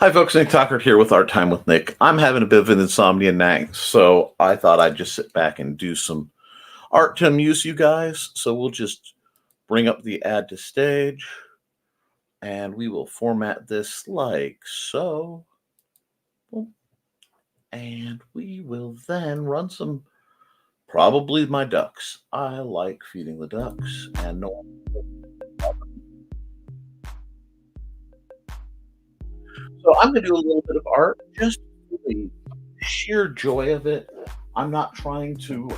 Hi, folks. Nick Tucker here with Art Time with Nick. I'm having a bit of an insomnia night, so I thought I'd just sit back and do some art to amuse you guys. So we'll just bring up the add to stage, and we will format this like so. And we will then run some, probably my ducks. I like feeding the ducks, and no. So I'm going to do a little bit of art, just for the sheer joy of it. I'm not trying to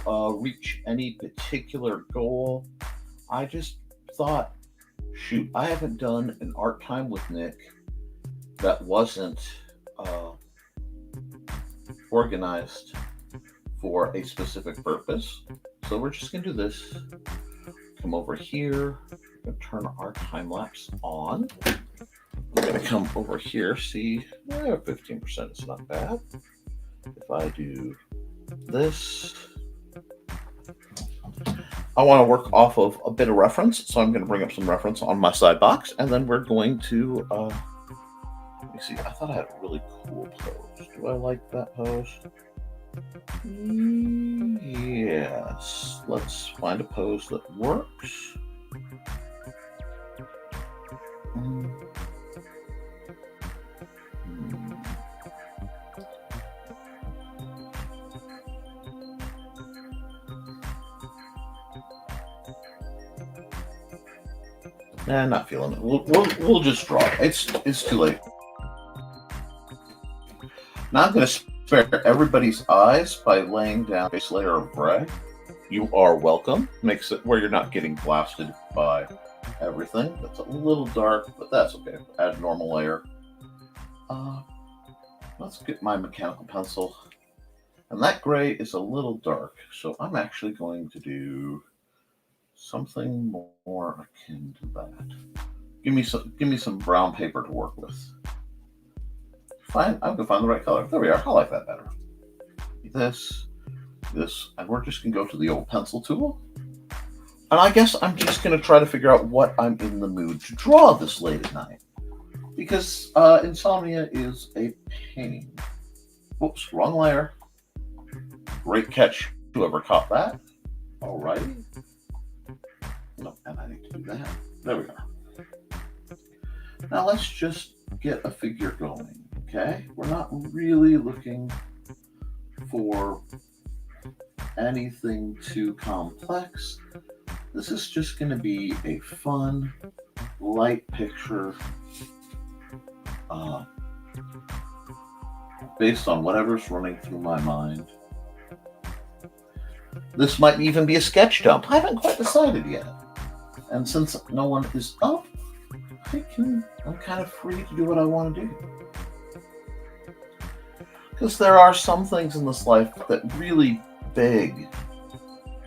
reach any particular goal. I just thought, shoot, I haven't done an art time with Nick that wasn't uh, organized for a specific purpose. So we're just going to do this. Come over here. We're going to turn our time lapse on. We're going to come over here. See, 15% is not bad. If I do this, I want to work off of a bit of reference, so I'm going to bring up some reference on my side box, and then we're going to, let me see, I thought I had a really cool pose. Do I like that pose? Yes. Let's find a pose that works. Nah, not feeling it. We'll just draw it. It's too late. Now I'm going to spare everybody's eyes by laying down a base layer of gray. You are welcome. Makes it where you're not getting blasted by everything. That's a little dark, but that's okay. Add normal layer. Let's get my mechanical pencil. And that gray is a little dark, so I'm actually going to do something more akin to that. Give me some brown paper to work with. Fine, I'm gonna find the right color. There we are. I like that better. This, and we're just gonna go to the old pencil tool. And I guess I'm just gonna try to figure out what I'm in the mood to draw this late at night. Because insomnia is a pain. Whoops, wrong layer. Great catch, whoever caught that. Alrighty. No, and I need to do that. There we go. Now let's just get a figure going, okay? We're not really looking for anything too complex. This is just going to be a fun, light picture based on whatever's running through my mind. This might even be a sketch dump. I haven't quite decided yet. And since no one is up, I'm kind of free to do what I want to do. Because there are some things in this life that really beg.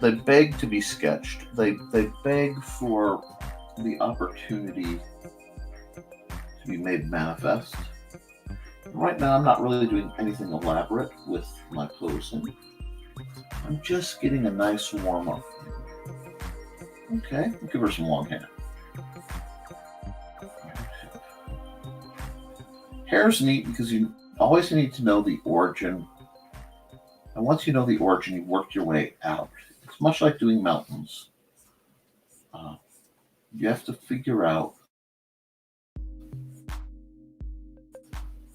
They beg to be sketched. They beg for the opportunity to be made manifest. Right now, I'm not really doing anything elaborate with my posing. I'm just getting a nice warm-up. Okay, we'll give her some long hair. Hair's neat because you always need to know the origin. And once you know the origin, you work your way out. It's much like doing mountains. You have to figure out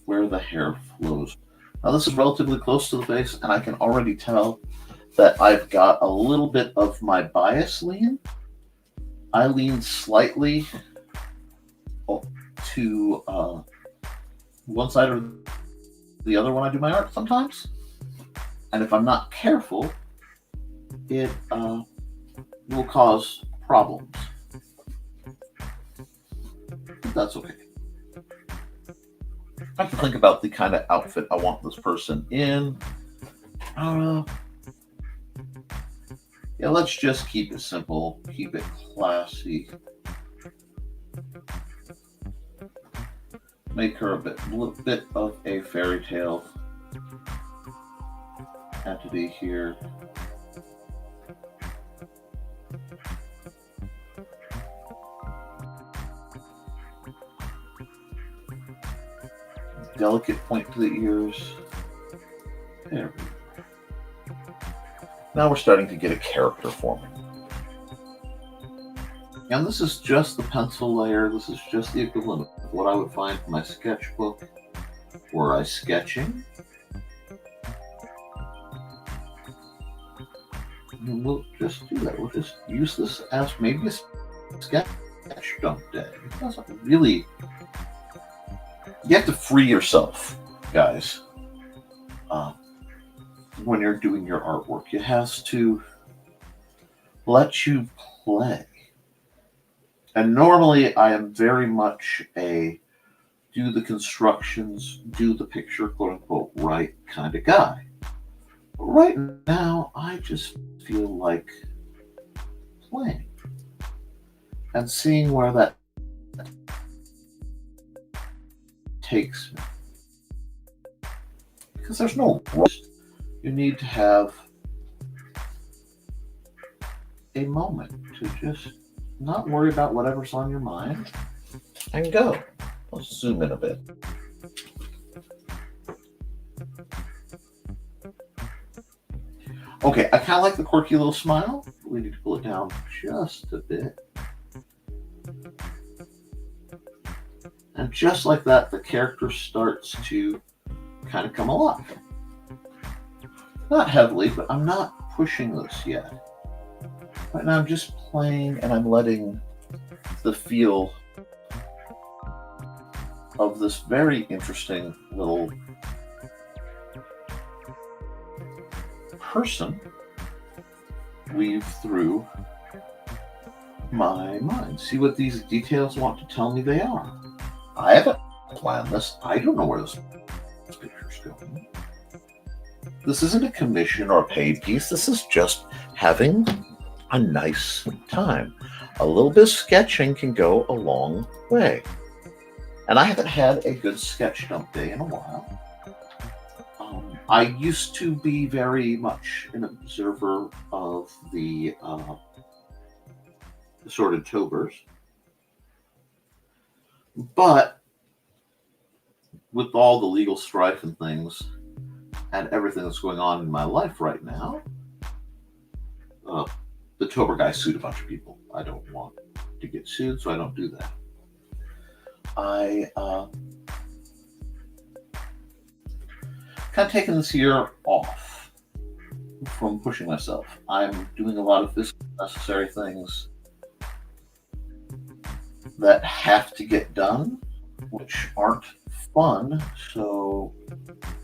where the hair flows. Now this is relatively close to the face, and I can already tell that I've got a little bit of my bias lean. I lean slightly to one side or the other when I do my art sometimes. And if I'm not careful, it will cause problems. But that's okay. I have to think about the kind of outfit I want this person in. Yeah, let's just keep it simple, keep it classy. Make her a bit of a fairy tale entity here. delicate point to the ears. There we go. Now we're starting to get a character forming. And this is just the pencil layer. This is just the equivalent of what I would find in my sketchbook were I sketching. And we'll just do that. We'll just use this as maybe a sketch dump day. It doesn't really... You have to free yourself, guys. When you're doing your artwork, it has to let you play. And normally I am very much a do the constructions, do the picture, quote unquote, right kind of guy. But right now, I just feel like playing and seeing where that takes me. Because there's no rush. You need to have a moment to just not worry about whatever's on your mind and go. Let's zoom in a bit. Okay, I kind of like the quirky little smile. We need to pull it down just a bit. And just like that, the character starts to kind of come alive. Not heavily, but I'm not pushing this yet. Right now I'm just playing and I'm letting the feel of this very interesting little person weave through my mind. See what these details want to tell me they are. I haven't planned this. I don't know where this picture's going. This isn't a commission or a paid piece. This is just having a nice time. A little bit of sketching can go a long way. And I haven't had a good sketch dump day in a while. I used to be very much an observer of the assorted tobers. But with all the legal strife and things and everything that's going on in my life right now, the tober guy sued a bunch of people. I don't want to get sued, so I don't do that. I kind of taken this year off from pushing myself. I'm doing a lot of physically necessary things that have to get done, which aren't fun, so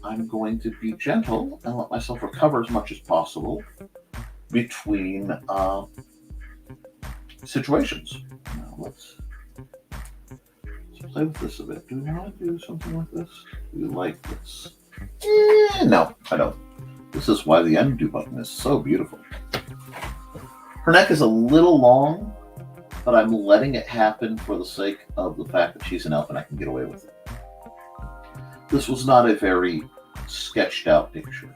I'm going to be gentle and let myself recover as much as possible between situations. Now let's play with this a bit. Do we want to do something like this? Do we like this? No, I don't. This is why the undo button is so beautiful. Her neck is a little long, but I'm letting it happen for the sake of the fact that she's an elf and I can get away with it. This was not a very sketched out picture.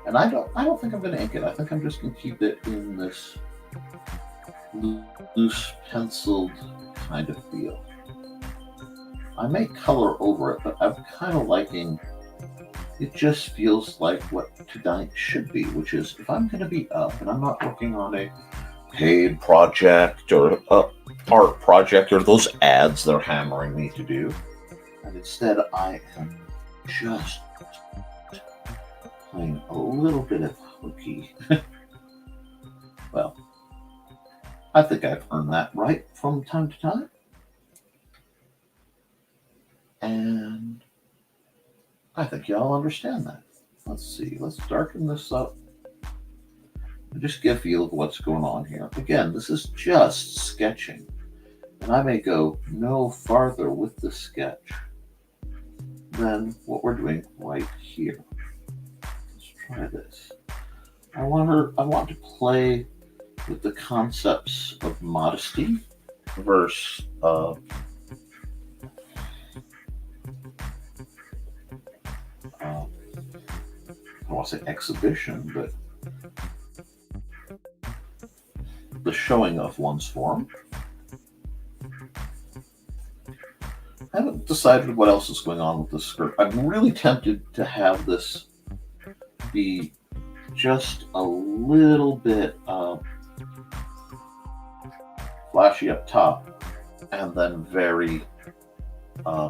And I don't think I'm going to ink it. I think I'm just going to keep it in this loose penciled kind of feel. I may color over it, but I'm kind of liking it. Just feels like what tonight should be, which is if I'm going to be up and I'm not working on a paid project or a art project or those ads they're hammering me to do, and instead I am just playing a little bit of hooky. Well, I think I've earned that right from time to time. And I think y'all understand that. Let's see. Let's darken this up. And just get a feel of what's going on here. Again, this is just sketching. And I may go no farther with the sketch than what we're doing right here. Let's try this. I want to play with the concepts of modesty versus I don't want to say exhibition, but the showing of one's form I haven't decided what else is going on with this skirt. I'm really tempted to have this be just a little bit flashy up top and then very uh,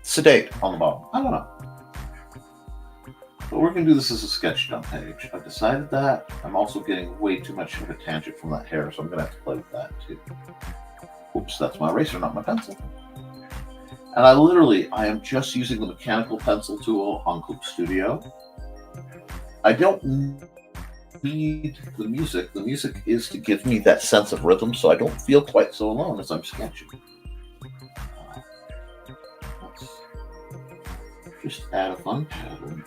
sedate on the bottom. I don't know. But we're going to do this as a sketch done page. I've decided that. I'm also getting way too much of a tangent from that hair, so I'm going to have to play with that too. Oops, that's my eraser, not my pencil. And I am just using the mechanical pencil tool on Clip Studio. I don't need the music. The music is to give me that sense of rhythm so I don't feel quite so alone as I'm sketching. Let's just add a fun pattern.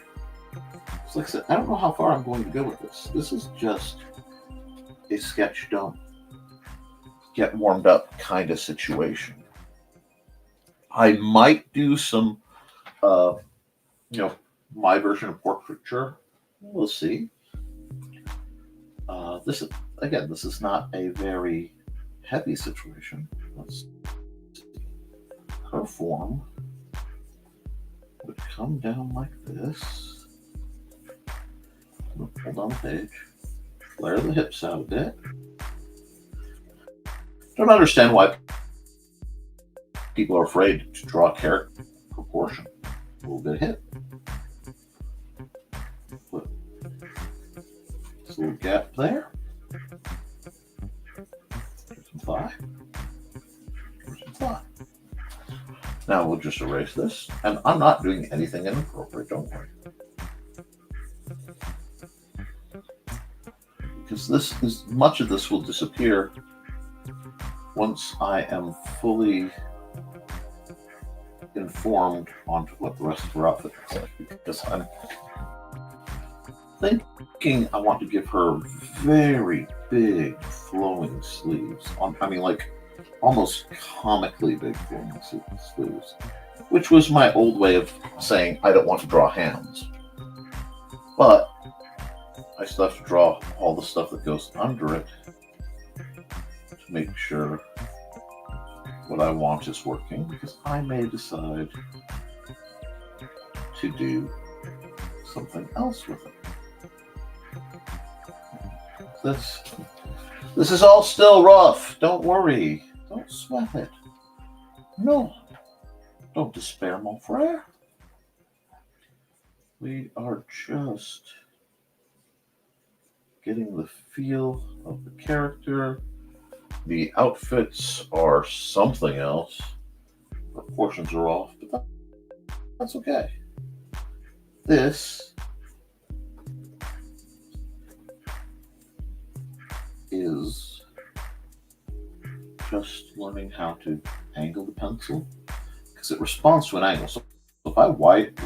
So like I said, I don't know how far I'm going to go with this. This is just a sketch don't get warmed up kind of situation. I might do some, my version of portraiture. We'll see. This is not a very heavy situation. Let's see. Her form would come down like this. Pull down the page. Flare the hips out a bit. Don't understand why people are afraid to draw character proportion. A little bit of hip. Put this little gap there. There's some thigh. There's some thigh. Now we'll just erase this. And I'm not doing anything inappropriate, don't worry. Because much of this will disappear once I am fully informed onto what the rest of her outfit looks like. Because I'm thinking I want to give her very big flowing sleeves. Like almost comically big flowing sleeves. Which was my old way of saying I don't want to draw hands. But I still have to draw all the stuff that goes under it to make sure what I want is working, because I may decide to do something else with it. This is all still rough. Don't worry. Don't sweat it. No. Don't despair, mon frere. We are just getting the feel of the character. The outfits are something else. Proportions are off, but that's okay. This is just learning how to angle the pencil, because it responds to an angle. So if I wide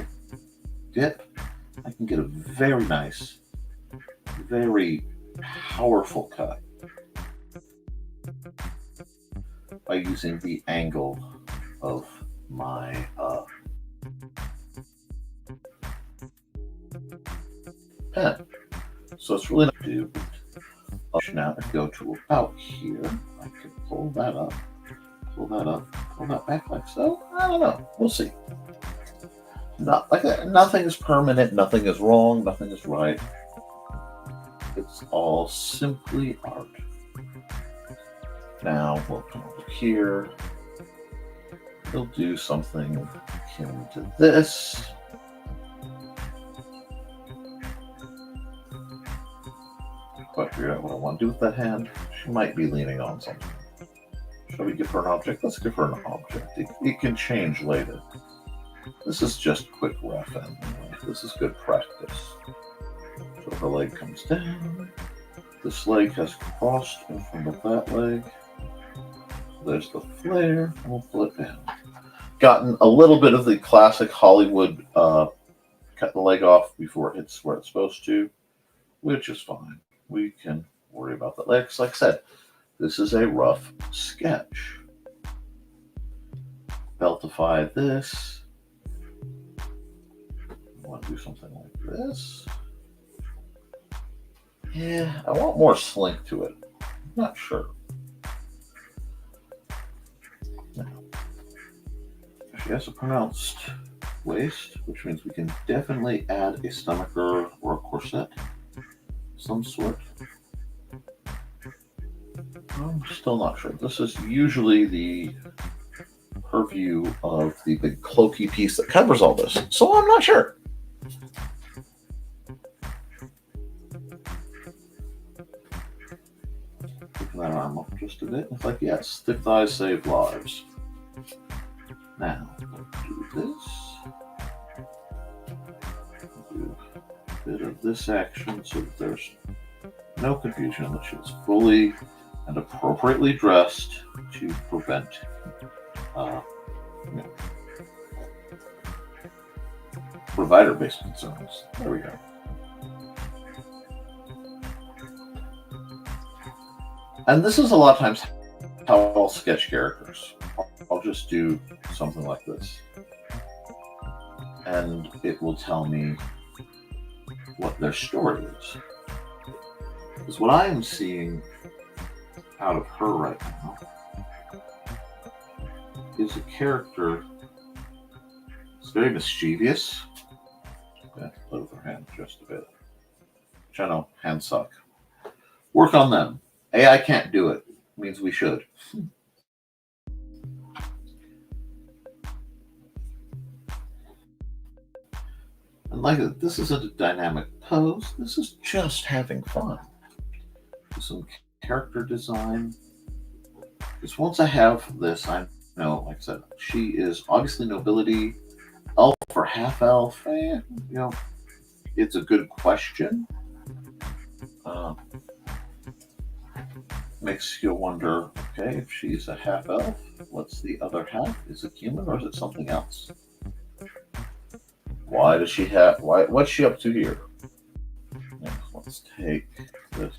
dip, I can get a very nice, very powerful cut by using the angle of my pen. So it's really not to now I go to about here. I can pull that up, pull that back like so. I don't know. We'll see. Not like that. Nothing is permanent. Nothing is wrong. Nothing is right. It's all simply art. Now we'll come over here. We'll do something akin to this. Quite figure out what I want to do with that hand. She might be leaning on something. Shall we give her an object? Let's give her an object. It can change later. This is just quick rough anyway. This is good practice. So her leg comes down. This leg has crossed in front of that leg. There's the flare, and we'll pull it down. Gotten a little bit of the classic Hollywood cut the leg off before it hits where it's supposed to, which is fine. We can worry about that leg. Like I said, this is a rough sketch. Beltify this. I want to do something like this. Yeah, I want more slink to it. I'm not sure. Now, She has a pronounced waist, which means we can definitely add a stomacher or a corset of some sort. I'm still not sure. This is usually the purview of the big cloaky piece that covers all this, so I'm not sure. Picking that arm up just a bit. It's like, yes, stiff thighs save lives. Now, we'll do this. Do a bit of this action so that there's no confusion, that she's fully and appropriately dressed to prevent provider-based concerns. There we go. And this is a lot of times how I'll sketch characters. I'll just do something like this, and it will tell me what their story is. Because what I am seeing out of her right now is a character that's very mischievous. Okay, play with her hand just a bit. Which I know, hands suck. Work on them. AI can't do it. Means we should. And like this isn't a dynamic pose. This is just having fun. Some character design. Because once I have this, I know, like I said, she is obviously nobility, elf or half elf. It's a good question. Makes you wonder, okay, if she's a half elf, what's the other half? Is it human or is it something else? Why does she have, what's she up to here? Let's take this.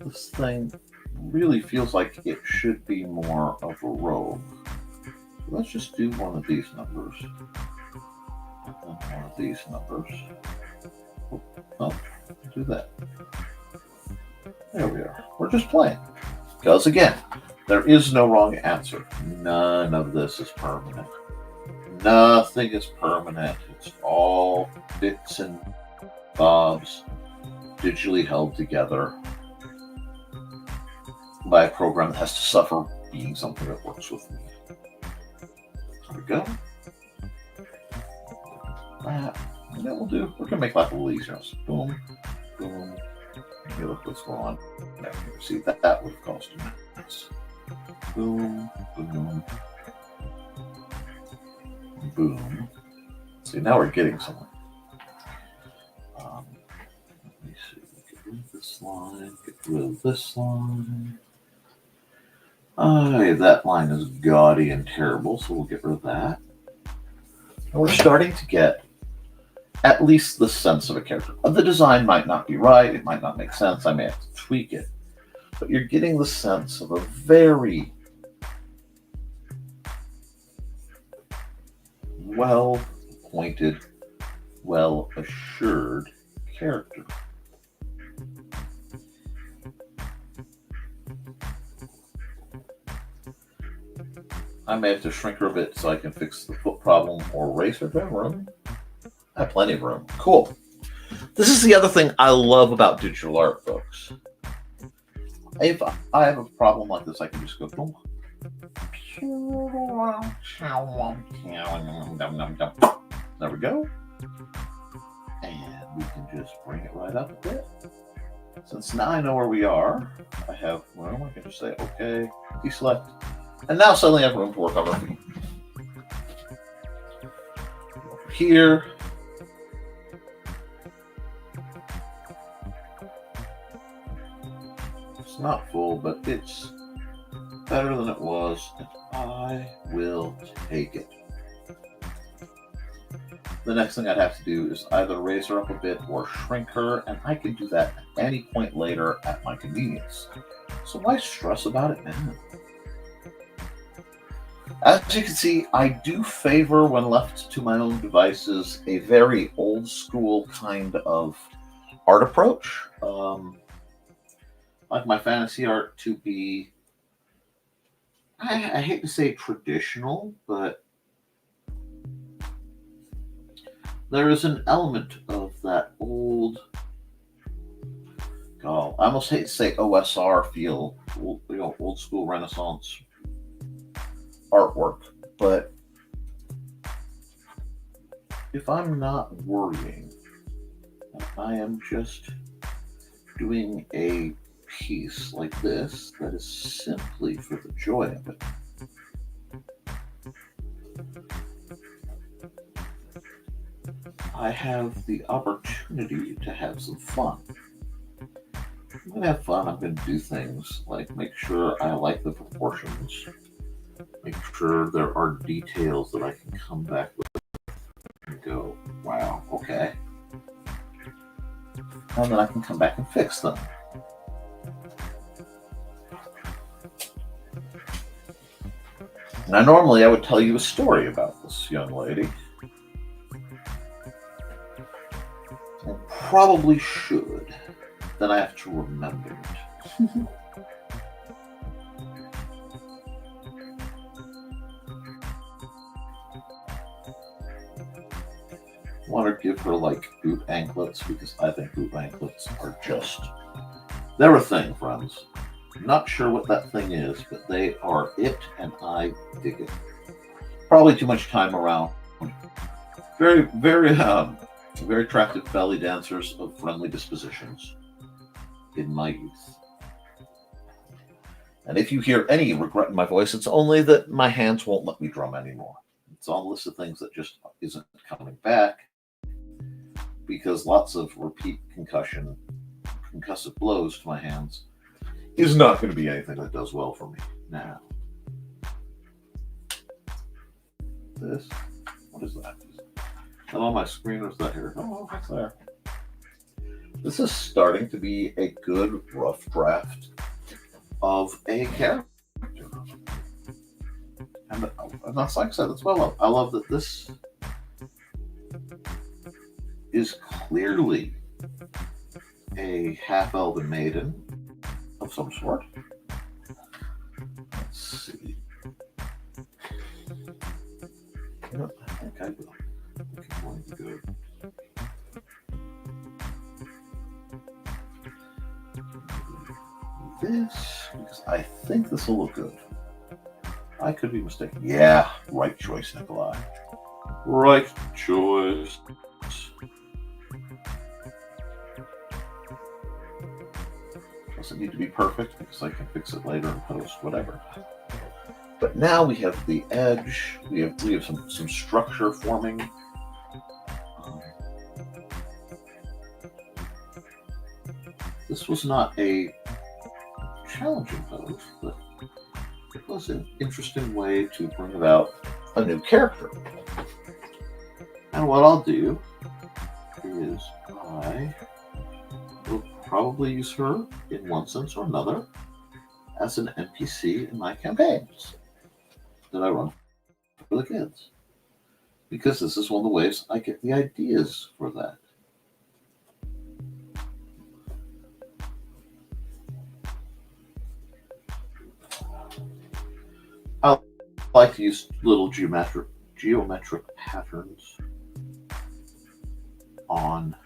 This thing really feels like it should be more of a robe. So let's just do one of these numbers. And one of these numbers. Oh, do that. There we are. We're just playing. Because again, there is no wrong answer. None of this is permanent. Nothing is permanent. It's all bits and bobs digitally held together by a program that has to suffer being something that works with me. There we go. That we'll do. We're gonna make life a little easier. So boom, boom. Okay, look what's going on. Now you can see that would have cost a minutes. Boom, boom, boom. See, now we're getting somewhere. Let me see. Get rid of this line. Get rid of this line. That line is gaudy and terrible, so we'll get rid of that. And we're starting to get at least the sense of a character. The design might not be right. It might not make sense. I may have to tweak it. But you're getting the sense of a very well-pointed, well-assured character. I may have to shrink her a bit so I can fix the foot problem or raise her. Do I have room? I have plenty of room. Cool. This is the other thing I love about digital art, folks. If I have a problem like this, I can just go boom. There we go. And we can just bring it right up a bit. Since now I know where we are, I have room. I can just say, okay, deselect. And now suddenly I have room to work on our feet. Over here. It's not full, but it's better than it was, and I will take it. The next thing I'd have to do is either raise her up a bit or shrink her, and I can do that at any point later at my convenience. So why stress about it now? As you can see, I do favor, when left to my own devices, a very old school kind of art approach. Like my fantasy art to be I hate to say traditional, but there is an element of that old, oh, I almost hate to say OSR feel, old school Renaissance artwork. But if I'm not worrying, I am just doing a piece like this that is simply for the joy of it. I have the opportunity to have some fun. I'm going to have fun. I'm going to do things like make sure I like the proportions, make sure there are details that I can come back with and go, wow, okay. And then I can come back and fix them. Now, normally I would tell you a story about this young lady. I probably should. Then I have to remember it. I want to give her like boot anklets because I think boot anklets are just, they're a thing, friends. Not sure what that thing is, but they are it, and I dig it. Probably too much time around. Very, very, very attractive belly dancers of friendly dispositions in my youth. And if you hear any regret in my voice, it's only that my hands won't let me drum anymore. It's on a list of things that just isn't coming back because lots of repeat concussive blows to my hands is not going to be anything that does well for me. Now, this, what is that? Is that on my screen or is that here? Oh, it's there. This is starting to be a good rough draft of a character. And that's like I said, that's what I love. I love that this is clearly a half-elven maiden of some sort. Let's see. I think I will. I think I'm going to go. This, because I think this will look good. I could be mistaken. Yeah, right choice, Nikolai. Right choice. Doesn't need to be perfect because I can fix it later in post, whatever. But now we have the edge. We have some structure forming. This was not a challenging pose, but it was an interesting way to bring about a new character. And what I'll do is I will probably use her in one sense or another as an NPC in my campaigns that I run for the kids. Because this is one of the ways I get the ideas for that. I like to use little geometric patterns on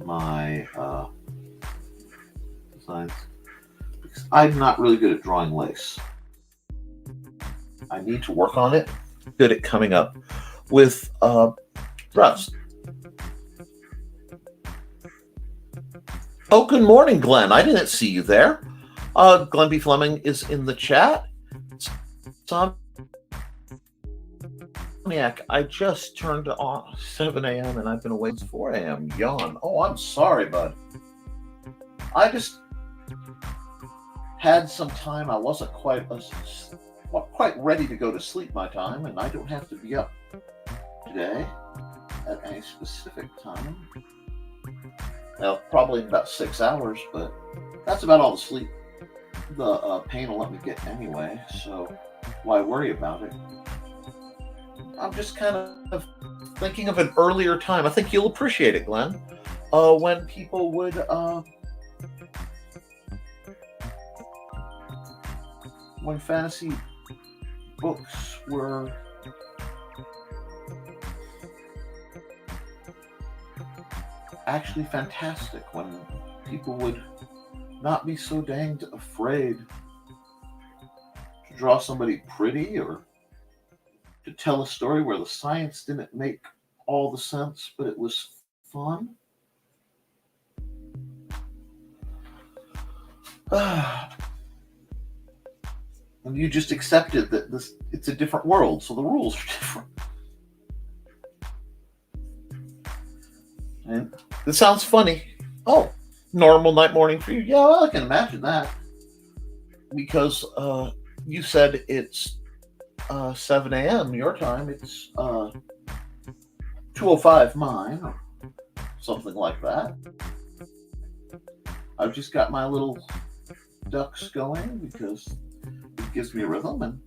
my designs because I'm not really good at drawing lace. I need to work on it. Good at coming up with threads. Oh, good morning, Glenn. I didn't see you there. Glenn B. Fleming is in the chat. Insomniac, I just turned on 7 a.m. and I've been awake since 4 a.m. Yawn. Oh, I'm sorry, bud. I just had some time. I wasn't quite ready to go to sleep my time, and I don't have to be up today at any specific time. Well, probably in about 6 hours, but that's about all the sleep the pain will let me get anyway, so why worry about it? I'm just kind of thinking of an earlier time. I think you'll appreciate it, Glenn, when people would when fantasy books were actually fantastic, when people would not be so danged afraid to draw somebody pretty or to tell a story where the science didn't make all the sense, but it was fun. And you just accepted that it's a different world, so the rules are different. And this sounds funny. Oh, normal night morning for you? Yeah, well, I can imagine that. Because you said it's 7 a.m. your time. It's 2:05 mine, or something like that. I've just got my little ducks going because it gives me a rhythm, and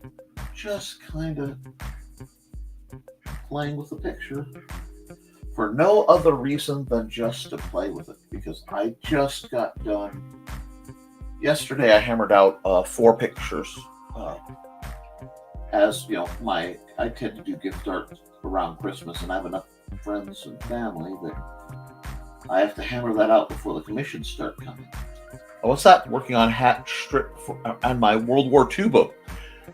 just kind of playing with the picture for no other reason than just to play with it, because I just got done. Yesterday I hammered out 4 pictures. As you know, I tend to do gift art around Christmas, and I have enough friends and family that I have to hammer that out before the commissions start coming. Oh, what's that? Working on hat strip on my World War II book.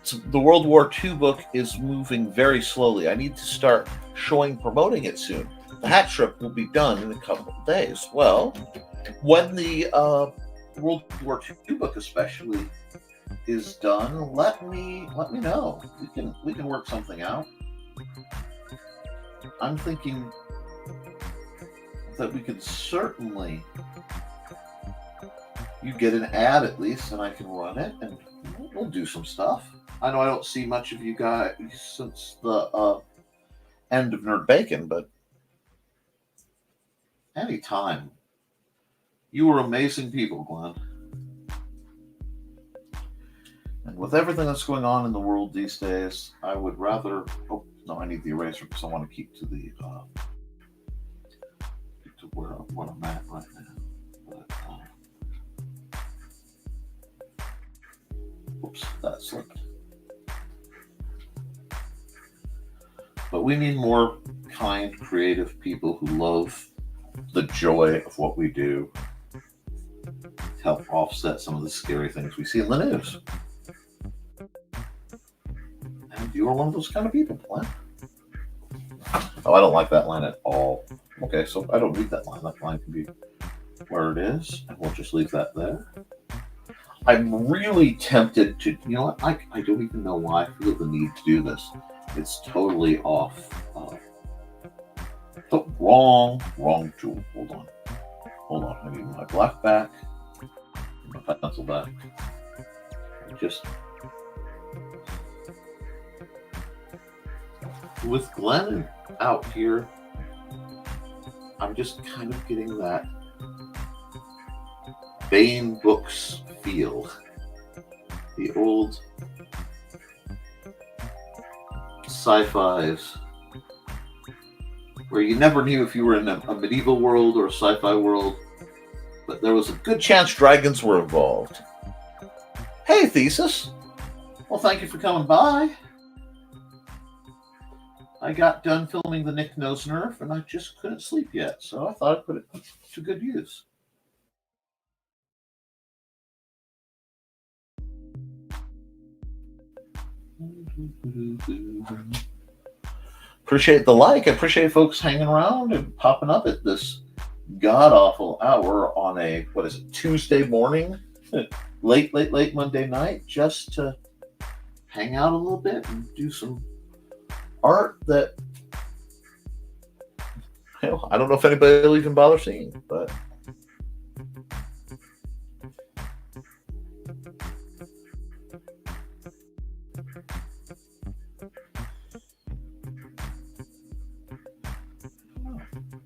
So the World War II book is moving very slowly. I need to start promoting it soon. The hat strip will be done in a couple of days. Well, when the World War II book especially is done, let me know. We can work something out. I'm thinking that we could certainly, you get an ad at least, and I can run it, and we'll do some stuff. I know I don't see much of you guys since the end of Nerd Bacon, but anytime. You were amazing people, Glenn. And with everything that's going on in the world these days, I would rather. Oh no, I need the eraser because I want to keep to the where I'm at right now. But, oops, that slipped. But we need more kind, creative people who love the joy of what we do to help offset some of the scary things we see in the news. And you are one of those kind of people, Glenn. Oh, I don't like that line at all. Okay, so I don't read that line. That line can be where it is, and we'll just leave that there. I'm really tempted to, you know what, I don't even know why I feel the need to do this. It's totally off. Wrong tool. Hold on. I need my black back, my pencil back. Just with Glenn out here, I'm just kind of getting that Bane Books feel. The old sci-fis where you never knew if you were in a medieval world or a sci-fi world, but there was a good chance dragons were involved. Hey, Thesis. Well, thank you for coming by. I got done filming the Nick Knows Nerf, and I just couldn't sleep yet, so I thought I'd put it to good use. Appreciate the like. I appreciate folks hanging around and popping up at this god-awful hour on a, Tuesday morning? late Monday night, just to hang out a little bit and do some art that, I don't know if anybody will even bother seeing, but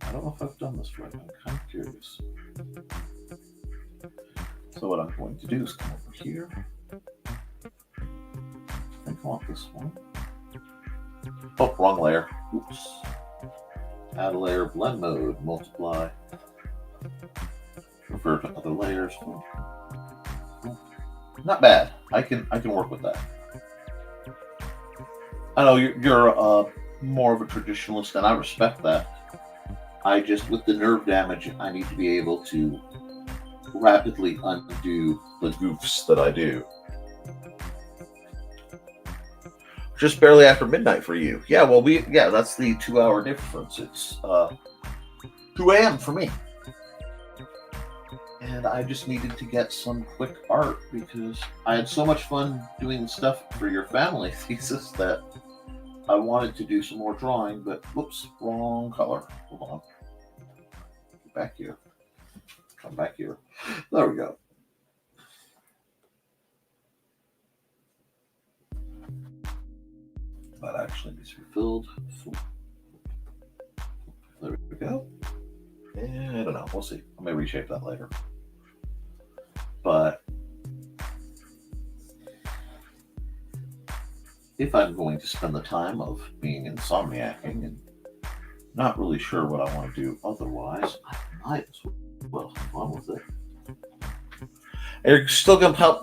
I don't know if I've done this right. I'm kind of curious. So what I'm going to do is come over here. I think I want this one. Oh, wrong layer. Oops. Add a layer, blend mode, multiply. Refer to other layers. Not bad. I can work with that. I know you're more of a traditionalist, and I respect that. I just, with the nerve damage, I need to be able to rapidly undo the goofs that I do. Just barely after midnight for you. Yeah, well, that's the 2 hour difference. It's 2 a.m. for me. And I just needed to get some quick art because I had so much fun doing stuff for your family thesis that I wanted to do some more drawing, but whoops, wrong color. Hold on. Get back here. Come back here. There we go. That actually needs to be filled. There we go. I don't know. We'll see. I may reshape that later. But if I'm going to spend the time of being insomniacing and not really sure what I want to do otherwise, I might as well have fun with it. You're still going to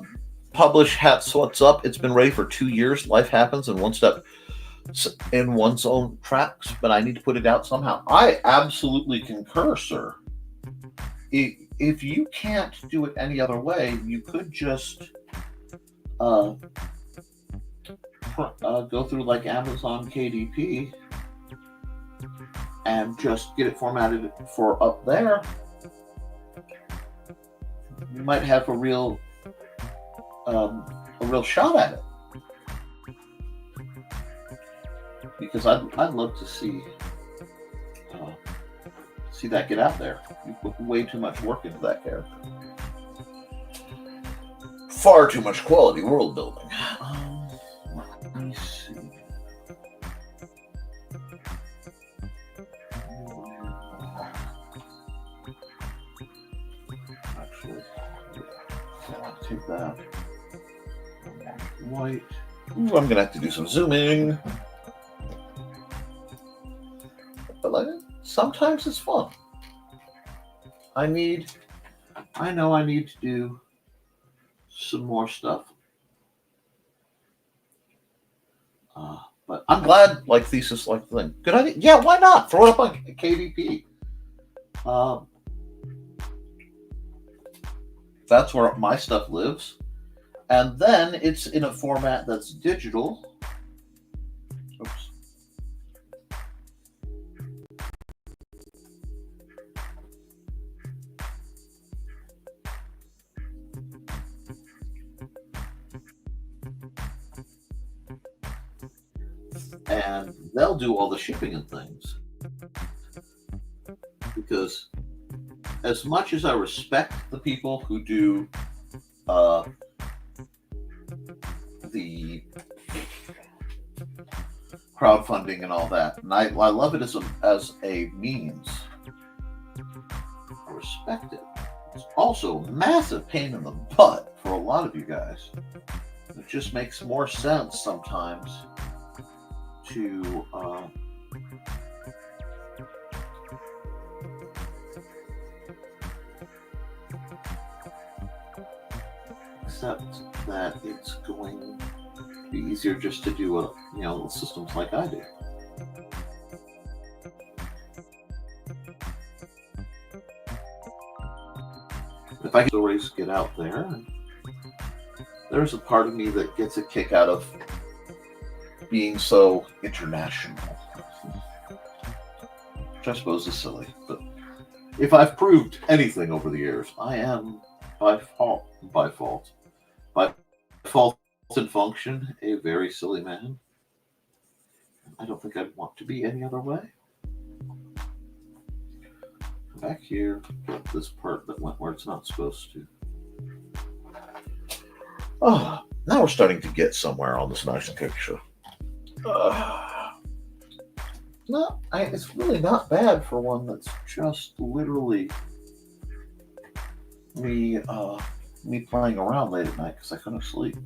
publish Hats What's Up. It's been ready for 2 years. Life happens in one step in one's own tracks, but I need to put it out somehow. I absolutely concur, sir. If you can't do it any other way, you could just go through like Amazon KDP and just get it formatted for up there. You might have a real shot at it. Because I'd love to see that get out there. You put way too much work into that character. Far too much quality world building. Let me see. Actually, yeah, take that. White. Ooh, I'm gonna have to do some zooming. But like, sometimes it's fun. I know I need to do some more stuff. But I'm glad like thesis like thing. Good idea. Yeah, why not? Throw it up on KDP. That's where my stuff lives. And then it's in a format that's digital. Oops. And they'll do all the shipping and things. Because as much as I respect the people who do the crowdfunding and all that, and I love it as a means, I respect it. It's also a massive pain in the butt for a lot of you guys. It just makes more sense sometimes to accept that it's going to be easier just to do systems like I do. If I can stories get out there, there's a part of me that gets a kick out of being so international, which I suppose is silly. But if I've proved anything over the years, I am by fault and function a very silly man. I don't think I'd want to be any other way. Back here, get this part that went where it's not supposed to. Oh, now we're starting to get somewhere on this nice picture. No, it's really not bad for one that's just literally me playing around late at night because I couldn't sleep.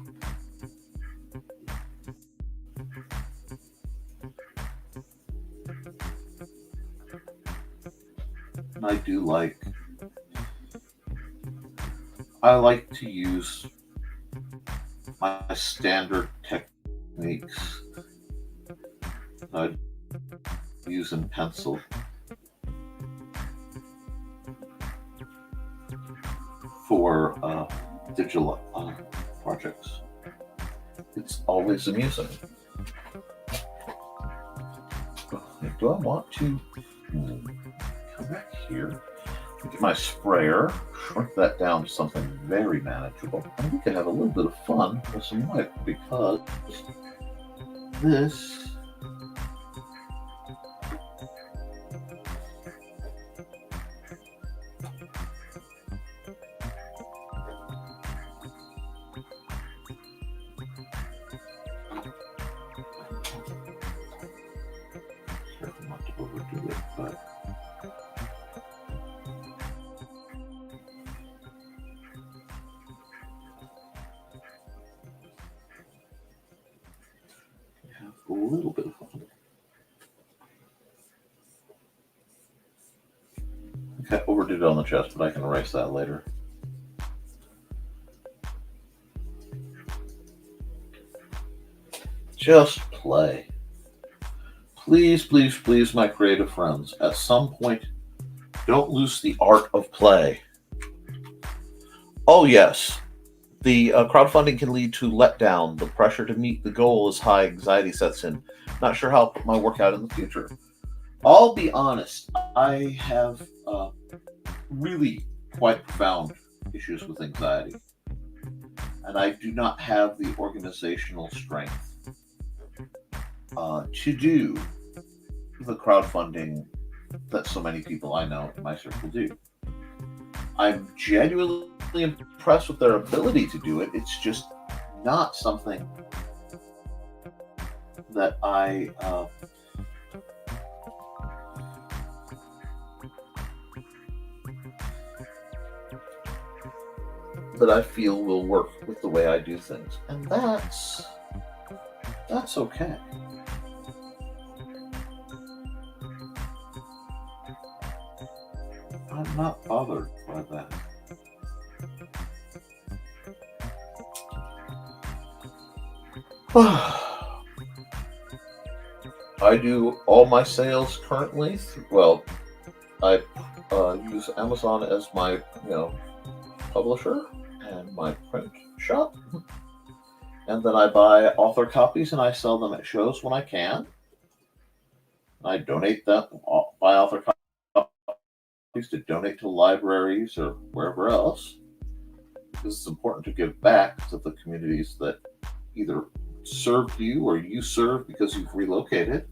And I like to use my standard techniques I use in pencil for digital projects. It's always amusing. Do I want to come back here? Get my sprayer, shrink that down to something very manageable, and we can have a little bit of fun with some white because this careful not to overdo it, but a little bit of fun. Okay, overdid it on the chest, but I can erase that later. Just play. Please, please, please, my creative friends, at some point, don't lose the art of play. Oh, yes. The crowdfunding can lead to letdown. The pressure to meet the goal is high. Anxiety sets in. Not sure how I'll put my work out in the future. I'll be honest. I have really quite profound issues with anxiety. And I do not have the organizational strength to do the crowdfunding that so many people I know in my circle do. I'm genuinely impressed with their ability to do it. It's just not something that I feel will work with the way I do things, and that's okay. I'm not bothered by that. I do all my sales currently. I use Amazon as my publisher and my print shop, and then I buy author copies and I sell them at shows when I can. I donate them, buy author copies to donate to libraries or wherever else, because it's important to give back to the communities that either served you or you serve because you've relocated.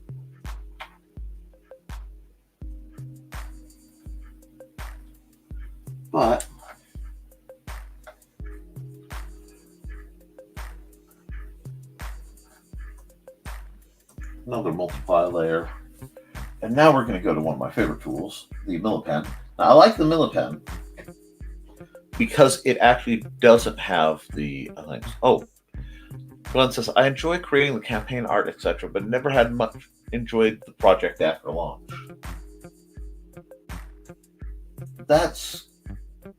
But another multiply layer. And now we're going to go to one of my favorite tools, the Millipen. Now, I like the Millipen because it actually doesn't have the things. Oh, Glenn says, I enjoy creating the campaign art, etc., but never had much enjoyed the project after launch. That's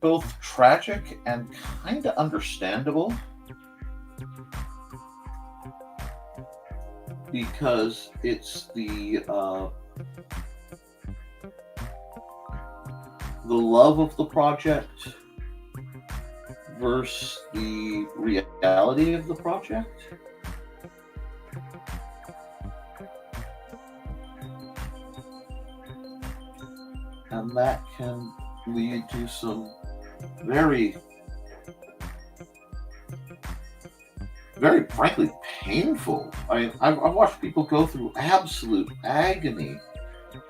both tragic and kind of understandable, because it's the love of the project versus the reality of the project. And that can lead to some very, very frankly painful. I've watched people go through absolute agony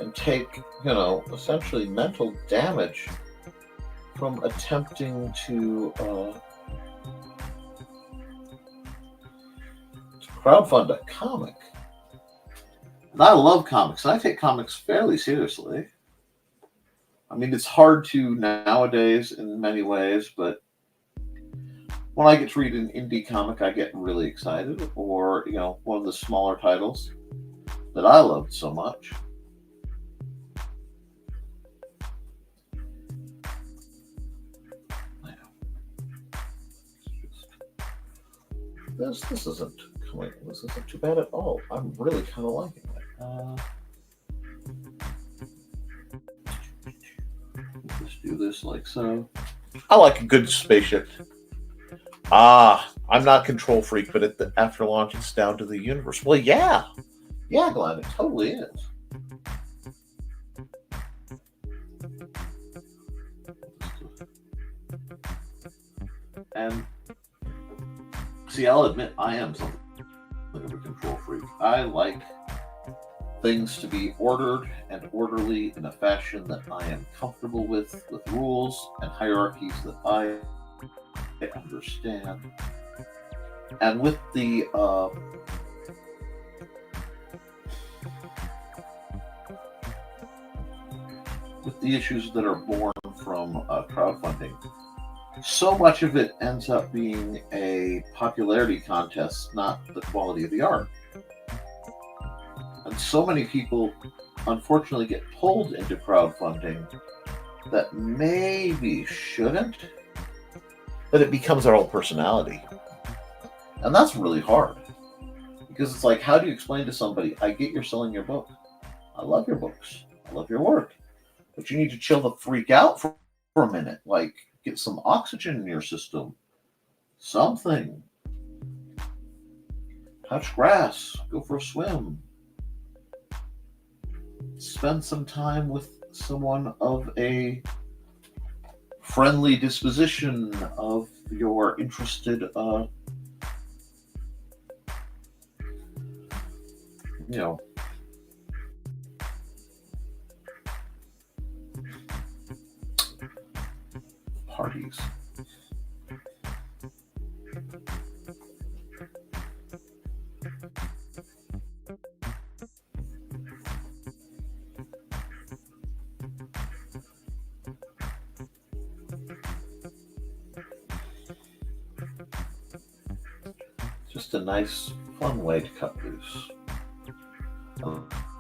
and take, essentially mental damage from attempting to crowdfund a comic. And I love comics, and I take comics fairly seriously. I mean, it's hard to nowadays in many ways, but when I get to read an indie comic, I get really excited, or, one of the smaller titles that I loved so much. This isn't coming. This isn't too bad at all. I'm really kind of liking it. Just do this like so. I like a good spaceship. I'm not control freak, but after launch, it's down to the universe. Well, yeah, Glenn, it totally is. And see, I'll admit I am something of a control freak. I like things to be ordered and orderly in a fashion that I am comfortable with rules and hierarchies that I understand. And with the issues that are born from crowdfunding, so much of it ends up being a popularity contest, not the quality of the art. And so many people, unfortunately, get pulled into crowdfunding that maybe shouldn't, that it becomes their whole personality. And that's really hard. Because it's like, how do you explain to somebody, I get you're selling your book. I love your books. I love your work. But you need to chill the freak out for a minute. Like, get some oxygen in your system. Something. Touch grass. Go for a swim. Spend some time with someone of a friendly disposition, of your interested, parties. Just a nice, fun way to cut loose.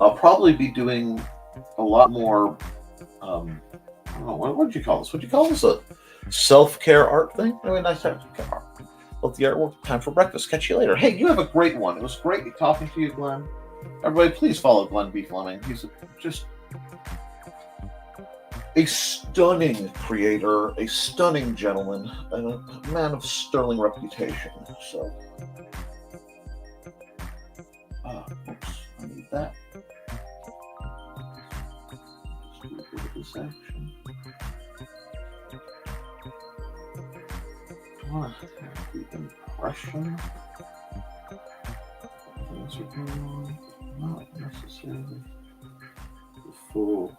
I'll probably be doing a lot more. I don't know, what would you call this? Would you call this a self-care art thing? I mean, nice time to art. Let the artwork. Time for breakfast. Catch you later. Hey, you have a great one. It was great talking to you, Glenn. Everybody, please follow Glenn B. Fleming. He's just a stunning creator, a stunning gentleman, and a man of sterling reputation. So, oops, I need that. Just do a bit of this action. I want to have the impression. Things are going on, not necessarily the full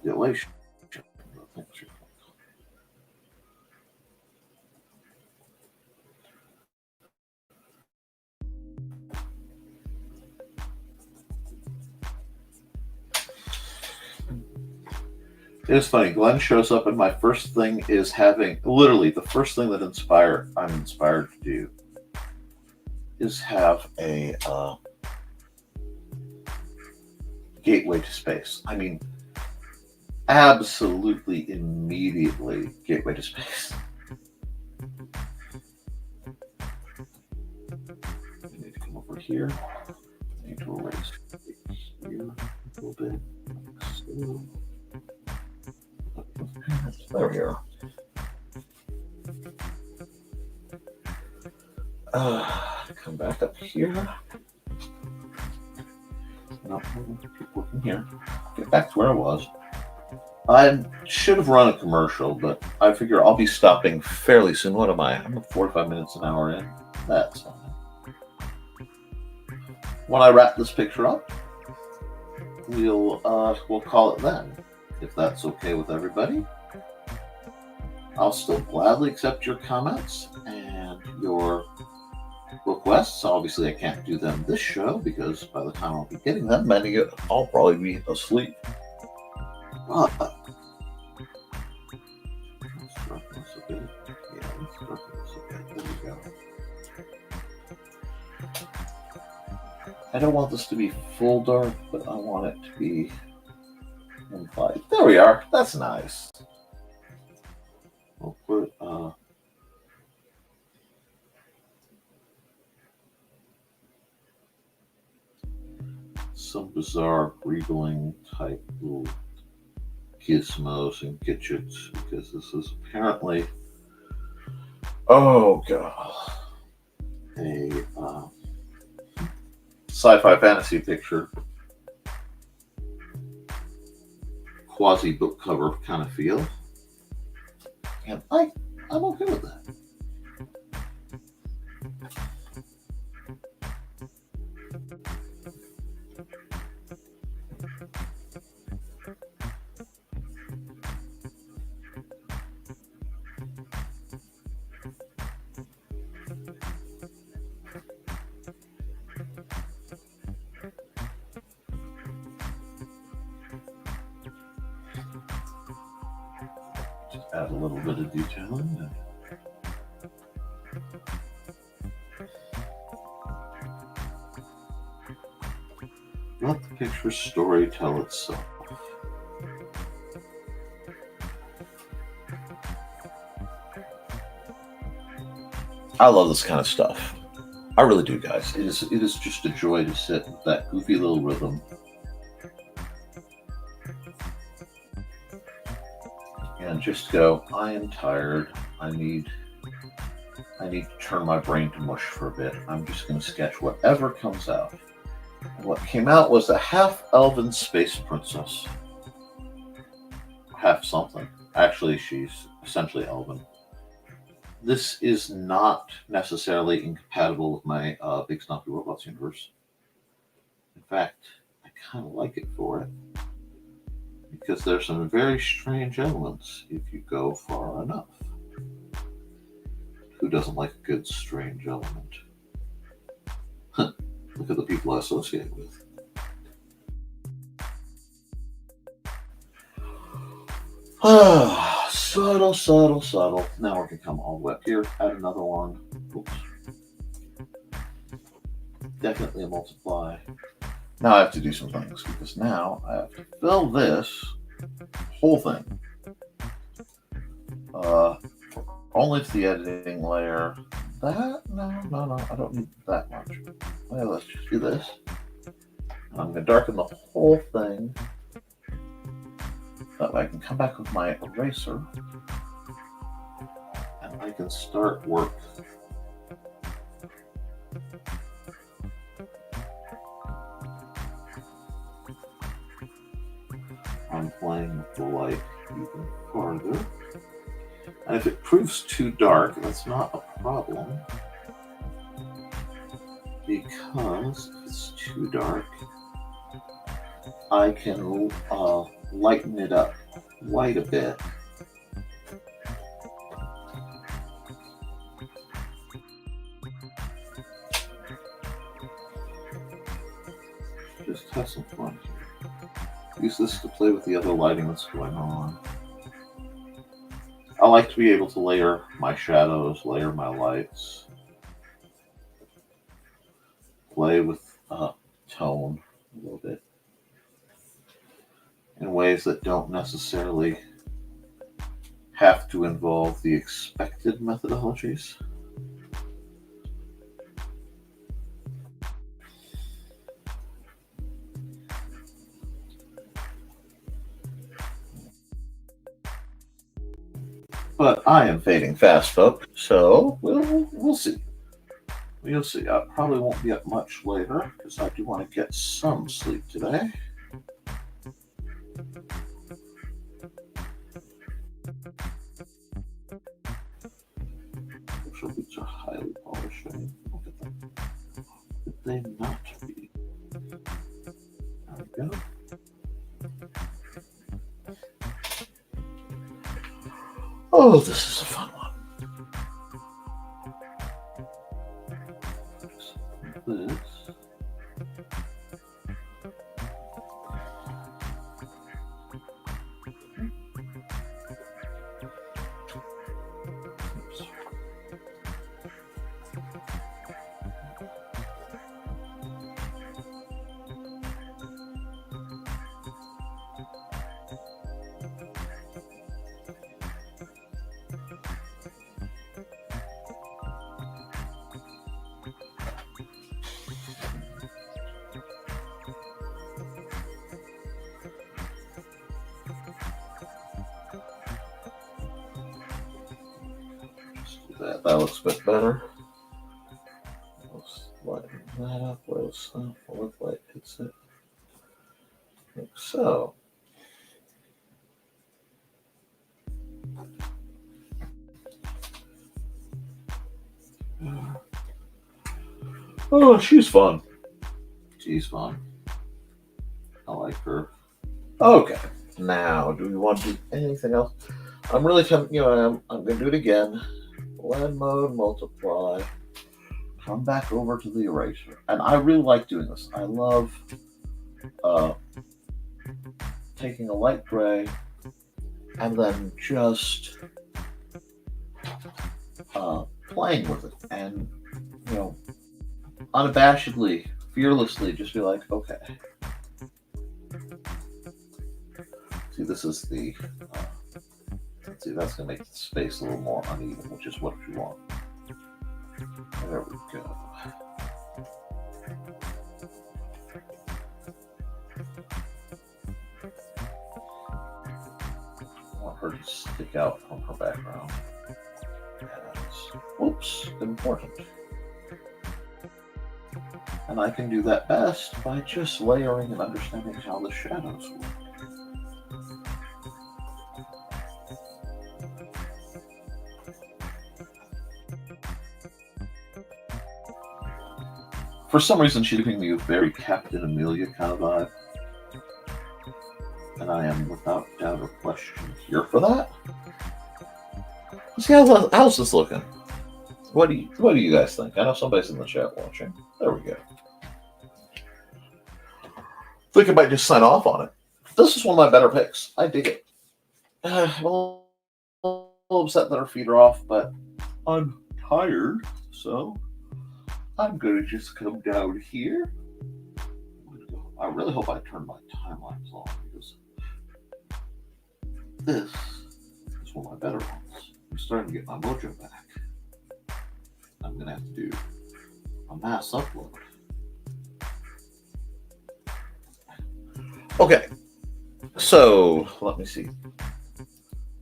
elation. It's funny. Glenn shows up, and my first thing is having literally the first thing that I'm inspired to do is have a gateway to space. I mean, absolutely immediately gateway to space. I need to come over here. I need to erase here a little bit. So, there we are. Come back up here. No, keep working here. Get back to where I was. I should have run a commercial, but I figure I'll be stopping fairly soon. What am I? I'm 45 minutes an hour in. That's fine. When I wrap this picture up, we'll call it then, if that's okay with everybody. I'll still gladly accept your comments and your requests. Obviously, I can't do them this show because by the time I'll be getting them, many I'll probably be asleep. But let's darken this a bit. Yeah, let's darken this a bit. There we go. I don't want this to be full dark, but I want it to be implied. There we are. That's nice. We'll put some bizarre greebling type little gizmos and gadgets, because this is apparently, oh god, a sci-fi fantasy picture, quasi book cover kind of feel, and I'm okay with that. Just add a little bit of detailing. Let the picture story tell itself. I love this kind of stuff. I really do, guys. It is just a joy to sit with that goofy little rhythm and just go, I am tired. I need to turn my brain to mush for a bit. I'm just going to sketch whatever comes out. And what came out was a half-elven space princess. Half something. Actually, she's essentially elven. This is not necessarily incompatible with my Big Stompy Robots universe. In fact, I kind of like it for it, because there's some very strange elements if you go far enough. Who doesn't like a good strange element? Look at the people I associate with. Subtle, subtle, subtle. Now we're going to come all the way up here. Add another one. Oops. Definitely a multiply. Now I have to do some things, because now I have to fill this whole thing. Only if the editing layer. That? No. I don't need that much. Well, let's just do this. I'm going to darken the whole thing. That way I can come back with my eraser and I can start work. I'm playing with the light even farther. And if it proves too dark, that's not a problem, because if it's too dark, I can lighten it up quite a bit. Just have some fun here. Use this to play with the other lighting that's going on. I like to be able to layer my shadows, layer my lights, play with tone a little bit in ways that don't necessarily have to involve the expected methodologies. But I am fading fast, folks, so we'll see. We'll see. I probably won't be up much later, because I do want to get some sleep today. Your boots are highly polished, right? Look at them. Could they not be? There we go. Oh, this is a fun one. This. That looks a bit better. Let's lighten that up. Let's what light hits it. Like so. Oh, she's fun. She's fun. I like her. Okay. Now, do we want to do anything else? I'm really tempted. I'm going to do it again. Blend mode, multiply. Come back over to the eraser. And I really like doing this. I love taking a light gray and then just playing with it. And, unabashedly, fearlessly, just be like, okay. See, this is the, let's see, that's going to make the space a little more uneven, which is what you want. There we go. I want her to stick out from her background. Whoops, important. And I can do that best by just layering and understanding how the shadows work. For some reason, she's giving me a very Captain Amelia kind of vibe. And I am without doubt or question here for that. Let's see how's this looking. What do you guys think? I know somebody's in the chat watching. There we go. I think I might just sign off on it. This is one of my better picks. I dig it. I'm a little upset that our feet are off, but I'm tired, so I'm going to just come down here. I really hope I turn my timelines on because this is one of my better ones. I'm starting to get my mojo back. I'm going to have to do a mass upload. Okay, so let me see.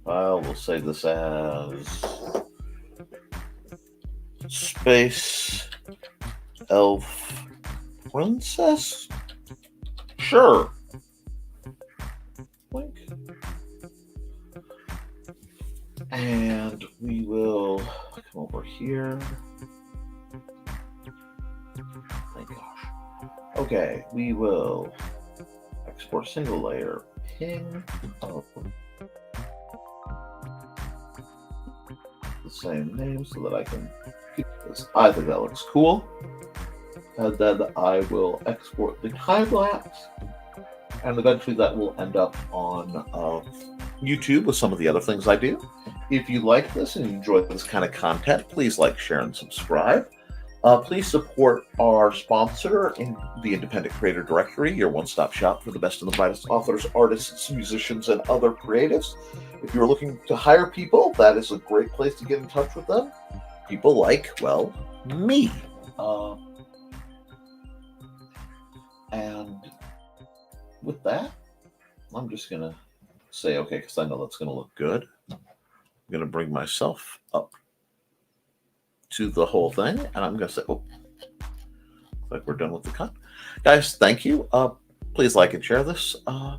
We'll save this as Space Elf Princess? Sure. Link. And we will come over here. Thank gosh. Okay, we will export single layer ping of the same name so that I can keep this. I think that looks cool. And then I will export the time lapse, and eventually that will end up on YouTube with some of the other things I do. If you like this and you enjoy this kind of content, please like, share, and subscribe. Please support our sponsor in the Independent Creator Directory, your one-stop shop for the best and the brightest authors, artists, musicians, and other creatives. If you're looking to hire people, that is a great place to get in touch with them. People like, well, me. And with that, I'm just going to say, okay, because I know that's going to look good. I'm going to bring myself up to the whole thing, and I'm going to say, oh, looks like we're done with the cut. Guys, thank you. Please like and share this. And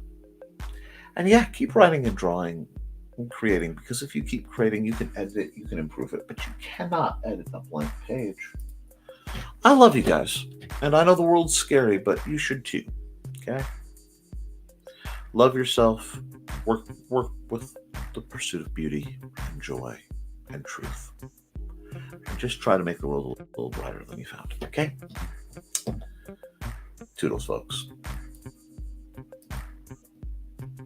yeah, keep writing and drawing and creating, because if you keep creating, you can edit it, you can improve it, but you cannot edit a blank page. I love you guys, and I know the world's scary, but you should too, okay? Love yourself, work with the pursuit of beauty and joy and truth. And just try to make the world a little brighter than you found it, okay? Toodles, folks.